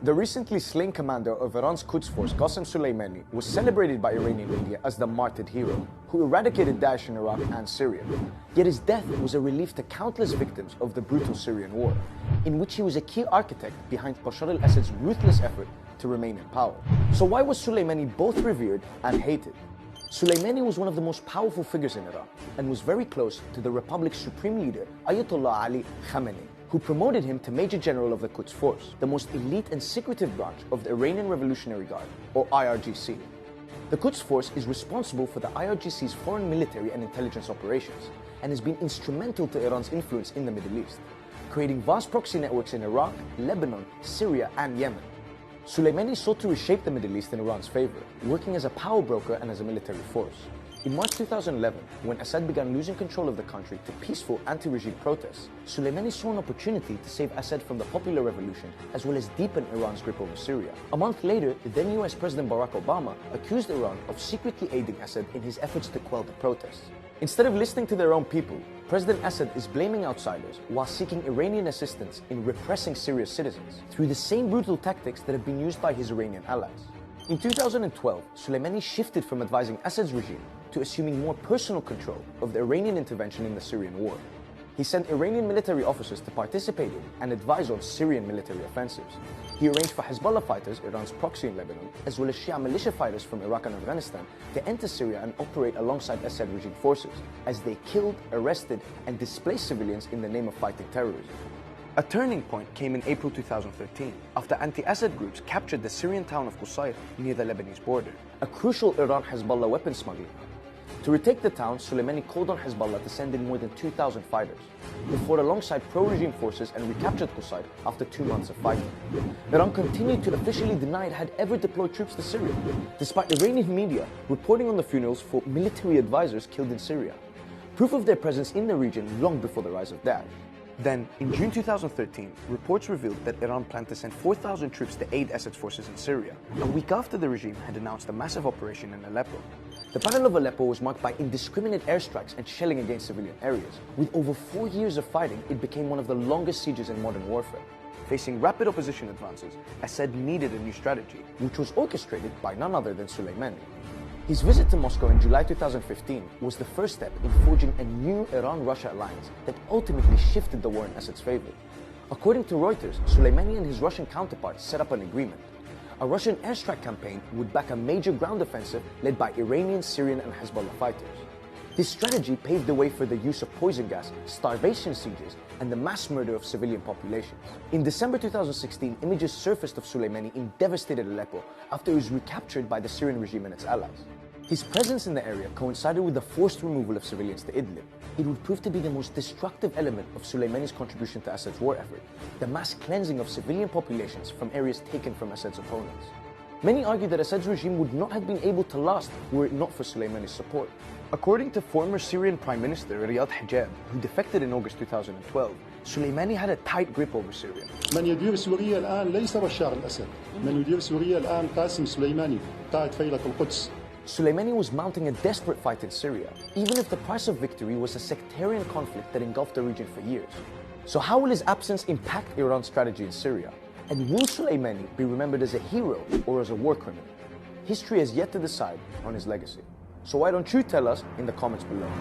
The recently slain commander of Iran's Quds force, Qasem Soleimani, was celebrated by Iranian media as the martyred hero who eradicated Daesh in Iraq and Syria. Yet his death was a relief to countless victims of the brutal Syrian war, in which he was a key architect behind Bashar al-Assad's ruthless effort to remain in power. So why was Soleimani both revered and hated? Soleimani was one of the most powerful figures in Iran and was very close to the Republic's supreme leader, Ayatollah Ali Khamenei, who promoted him to Major General of the Quds Force, the most elite and secretive branch of the Iranian Revolutionary Guard, or IRGC. The Quds Force is responsible for the IRGC's foreign military and intelligence operations, and has been instrumental to Iran's influence in the Middle East, creating vast proxy networks in Iraq, Lebanon, Syria, and Yemen. Soleimani sought to reshape the Middle East in Iran's favor, working as a power broker and as a military force. In March 2011, when Assad began losing control of the country to peaceful anti-regime protests, Soleimani saw an opportunity to save Assad from the popular revolution as well as deepen Iran's grip over Syria. A month later, then US President Barack Obama accused Iran of secretly aiding Assad in his efforts to quell the protests. Instead of listening to their own people, President Assad is blaming outsiders while seeking Iranian assistance in repressing Syria's citizens through the same brutal tactics that have been used by his Iranian allies. In 2012, Soleimani shifted from advising Assad's regime to assuming more personal control of the Iranian intervention in the Syrian war. He sent Iranian military officers to participate in and advise on Syrian military offensives. He arranged for Hezbollah fighters, Iran's proxy in Lebanon, as well as Shia militia fighters from Iraq and Afghanistan to enter Syria and operate alongside Assad regime forces, as they killed, arrested, and displaced civilians in the name of fighting terrorism. A turning point came in April 2013, after anti-Assad groups captured the Syrian town of Qusayr near the Lebanese border, a crucial Iran-Hezbollah weapons smuggling hub. To retake the town, Soleimani called on Hezbollah to send in more than 2,000 fighters, who fought alongside pro-regime forces and recaptured Qusayr after 2 months of fighting. Iran continued to officially deny it had ever deployed troops to Syria, despite Iranian media reporting on the funerals for military advisors killed in Syria, proof of their presence in the region long before the rise of Daesh. Then, in June 2013, reports revealed that Iran planned to send 4,000 troops to aid Assad's forces in Syria, a week after the regime had announced a massive operation in Aleppo. The Battle of Aleppo was marked by indiscriminate airstrikes and shelling against civilian areas. With over 4 years of fighting, it became one of the longest sieges in modern warfare. Facing rapid opposition advances, Assad needed a new strategy, which was orchestrated by none other than Soleimani. His visit to Moscow in July 2015 was the first step in forging a new Iran-Russia alliance that ultimately shifted the war in Assad's favor. According to Reuters, Soleimani and his Russian counterparts set up an agreement. A Russian airstrike campaign would back a major ground offensive led by Iranian, Syrian, and Hezbollah fighters. This strategy paved the way for the use of poison gas, starvation sieges, and the mass murder of civilian populations. In December 2016, images surfaced of Soleimani in devastated Aleppo after he was recaptured by the Syrian regime and its allies. His presence in the area coincided with the forced removal of civilians to Idlib. It would prove to be the most destructive element of Soleimani's contribution to Assad's war effort, the mass cleansing of civilian populations from areas taken from Assad's opponents. Many argue that Assad's regime would not have been able to last were it not for Soleimani's support. According to former Syrian Prime Minister Riyad Hijab, who defected in August 2012, Soleimani had a tight grip over Syria. من يدير سوريا الآن ليس بشار الأسد، من يدير سوريا الآن قاسم سليماني قائد فيلق القدس. Soleimani was mounting a desperate fight in Syria, even if the price of victory was a sectarian conflict that engulfed the region for years. So how will his absence impact Iran's strategy in Syria? And will Soleimani be remembered as a hero or as a war criminal? History has yet to decide on his legacy. So why don't you tell us in the comments below?